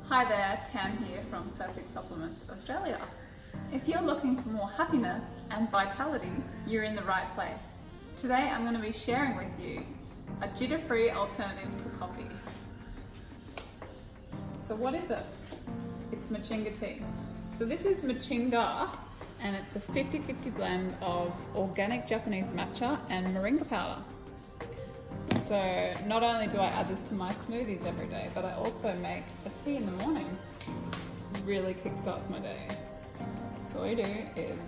Hi there, Tam here from Perfect Supplements Australia. If you're looking for more happiness and vitality, you're in the right place. Today I'm going to be sharing with you a jitter-free alternative to coffee. So what is it? It's Matchinga Tea. So this is Matchinga and it's a 50-50 blend of organic Japanese matcha and moringa powder. So not only do I add this to my smoothies every day, but I also make a tea in the morning. Really kickstarts my day. So all you do is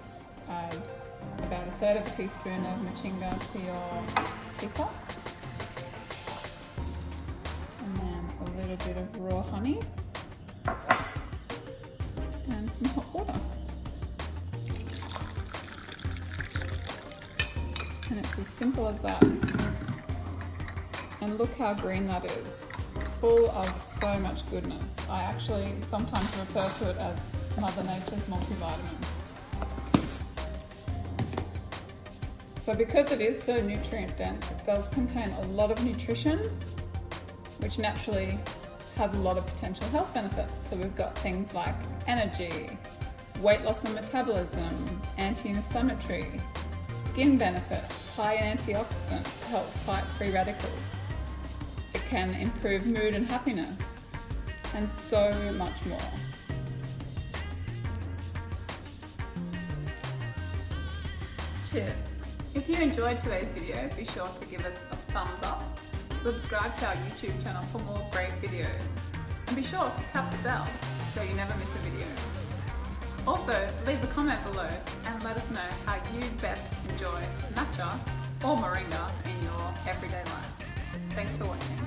add about a third of a teaspoon of Matchinga to your teacup. And then a little bit of raw honey. And some hot water. And it's as simple as that. And look how green that is, full of so much goodness. I actually sometimes refer to it as Mother Nature's multivitamin. So because it is so nutrient dense, it does contain a lot of nutrition, which naturally has a lot of potential health benefits. So we've got things like energy, weight loss and metabolism, anti-inflammatory, skin benefits, high antioxidants to help fight free radicals. It can improve mood and happiness, and so much more. Cheers! If you enjoyed today's video, be sure to give us a thumbs up, subscribe to our YouTube channel for more great videos, and be sure to tap the bell so you never miss a video. Also, leave a comment below and let us know how you best enjoy matcha or moringa in your everyday life. Thanks for watching.